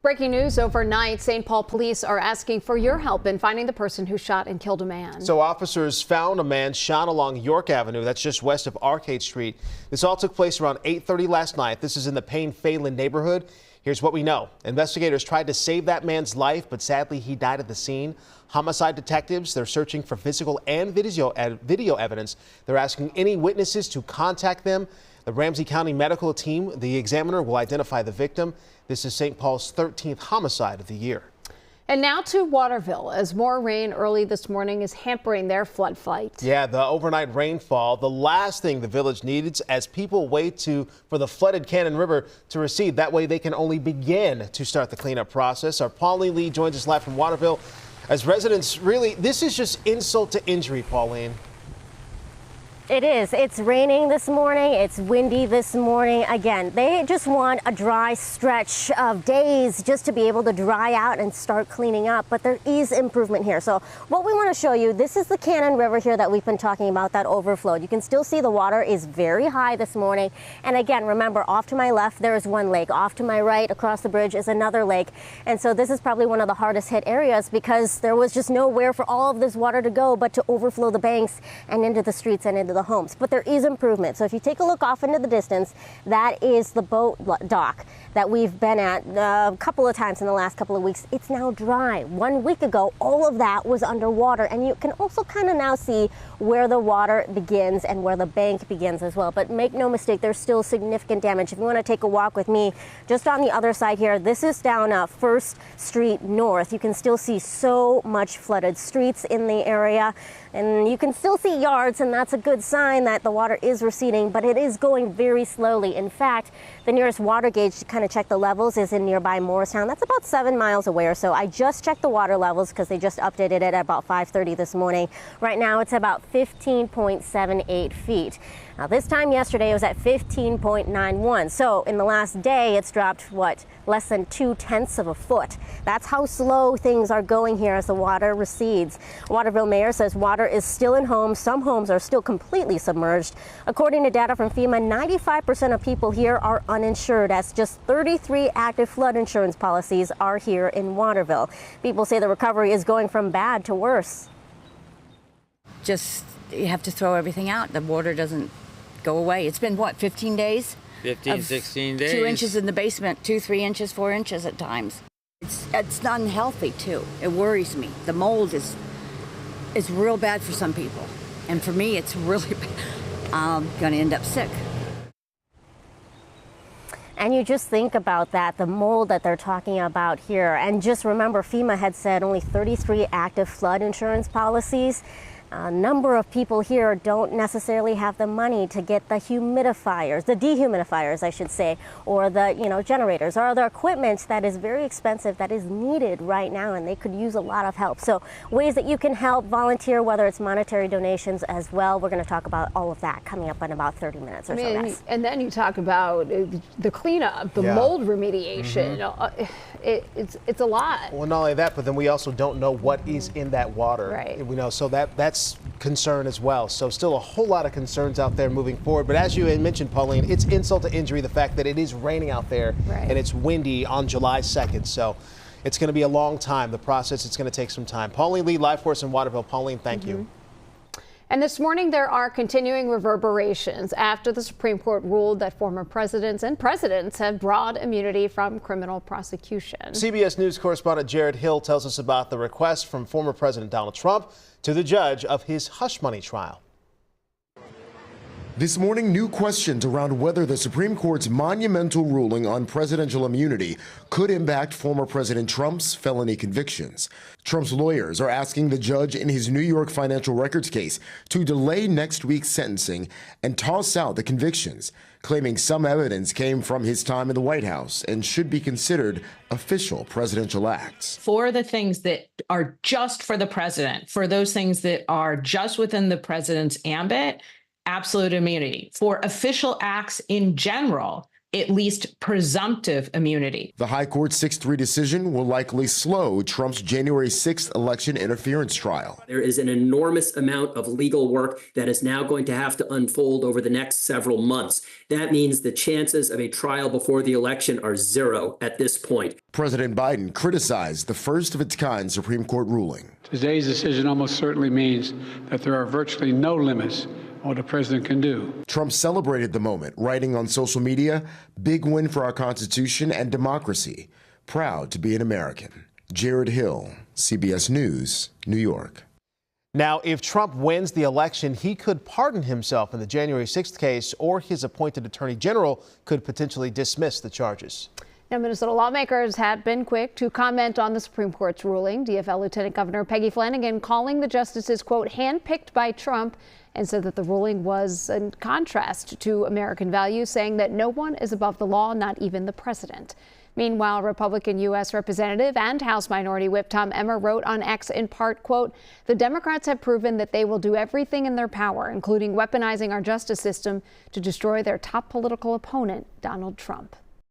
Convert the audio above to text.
Breaking news overnight, St. Paul police are asking for your help in finding the person who shot and killed a man. So officers found a man shot along York Avenue, that's just west of Arcade Street. This all took place around 8:30 last night. This is in the Payne-Phelan neighborhood. Here's what we know. Investigators tried to save that man's life, but sadly he died at the scene. Homicide detectives, they're searching for physical and video evidence. They're asking any witnesses to contact them. The Ramsey County medical team, the examiner, will identify the victim. This is St. Paul's 13th homicide of the year. And now to Waterville, as more rain early this morning is hampering their flood fight. Yeah, the overnight rainfall, the last thing the village needs as people wait for the flooded Cannon River to recede. That way they can only begin to start the cleanup process. Our Pauline Lee joins us live from Waterville. As residents, really, this is just insult to injury, Pauline. It is. It's raining this morning. It's windy this morning. Again, they just want a dry stretch of days just to be able to dry out and start cleaning up. But there is improvement here. So what we want to show you, this is the Cannon River here that we've been talking about that overflowed. You can still see the water is very high this morning. And again, remember, off to my left, there is one lake. Off to my right, across the bridge, is another lake. And so this is probably one of the hardest hit areas because there was just nowhere for all of this water to go but to overflow the banks and into the streets and into the homes. But there is improvement. So if you take a look off into the distance, that is the boat dock that we've been at a couple of times in the last couple of weeks. It's now dry. 1 week ago, all of that was underwater, and you can also kind of now see where the water begins and where the bank begins as well. But make no mistake, there's still significant damage. If you want to take a walk with me, just on the other side here, this is down First Street North. You can still see so much flooded streets in the area, and you can still see yards, and that's a good sign that the water is receding, but it is going very slowly. In fact, the nearest water gauge to kind of check the levels is in nearby Morristown. That's about 7 miles away or so. I just checked the water levels because they just updated it at about 5:30 this morning. Right now it's about 15.78 feet. Now this time yesterday it was at 15.91. So in the last day it's dropped, less than 0.2 of a foot. That's how slow things are going here as the water recedes. Waterville mayor says water is still in homes. Some homes are still completely submerged. According to data from FEMA, 95% of people here are uninsured, as just 33 active flood insurance policies are here in Waterville. People say the recovery is going from bad to worse. Just, you have to throw everything out. The water doesn't go away. It's been, 15 days? 15, 16 days. 2 inches in the basement, 2, 3 inches, 4 inches at times. It's unhealthy too. It worries me. The mold is real bad for some people. And for me, it's really bad. I'm gonna end up sick. And you just think about that, the mold that they're talking about here. And just remember, FEMA had said only 33 active flood insurance policies. A number of people here don't necessarily have the money to get the humidifiers, the dehumidifiers, I should say, or the generators, or other equipment that is very expensive that is needed right now, and they could use a lot of help. So ways that you can help, volunteer, whether it's monetary donations as well. We're going to talk about all of that coming up in about 30 minutes or so. Guys. And then you talk about the cleanup, the mold remediation. Mm-hmm. It's a lot. Well, not only that, but then we also don't know what is in that water. Right. We know, so that's concern as well. So still a whole lot of concerns out there moving forward. But as you had mentioned, Pauline, it's insult to injury, the fact that it is raining out there and it's windy on July 2nd. So it's going to be a long time. The process, it's going to take some time. Pauline Lee, live for us in Waterville. Pauline, thank you. And this morning, there are continuing reverberations after the Supreme Court ruled that former presidents and presidents have broad immunity from criminal prosecution. CBS News correspondent Jared Hill tells us about the request from former President Donald Trump to the judge of his hush money trial. This morning, new questions around whether the Supreme Court's monumental ruling on presidential immunity could impact former President Trump's felony convictions. Trump's lawyers are asking the judge in his New York financial records case to delay next week's sentencing and toss out the convictions, claiming some evidence came from his time in the White House and should be considered official presidential acts. For the things that are just for the president, for those things that are just within the president's ambit, absolute immunity. For official acts in general, at least presumptive immunity. The High Court's 6-3 decision will likely slow Trump's January 6th election interference trial. There is an enormous amount of legal work that is now going to have to unfold over the next several months. That means the chances of a trial before the election are zero at this point. President Biden criticized the first of its kind Supreme Court ruling. Today's decision almost certainly means that there are virtually no limits on what a president can do. Trump celebrated the moment, writing on social media, "Big win for our Constitution and democracy. Proud to be an American." Jared Hill, CBS News, New York. Now, if Trump wins the election, he could pardon himself in the January 6th case, or his appointed attorney general could potentially dismiss the charges. Now, Minnesota lawmakers had been quick to comment on the Supreme Court's ruling. DFL Lieutenant Governor Peggy Flanagan calling the justices, quote, handpicked by Trump, and said that the ruling was in contrast to American values, saying that no one is above the law, not even the president. Meanwhile, Republican U.S. Representative and House Minority Whip Tom Emmer wrote on X in part, quote, the Democrats have proven that they will do everything in their power, including weaponizing our justice system, to destroy their top political opponent, Donald Trump.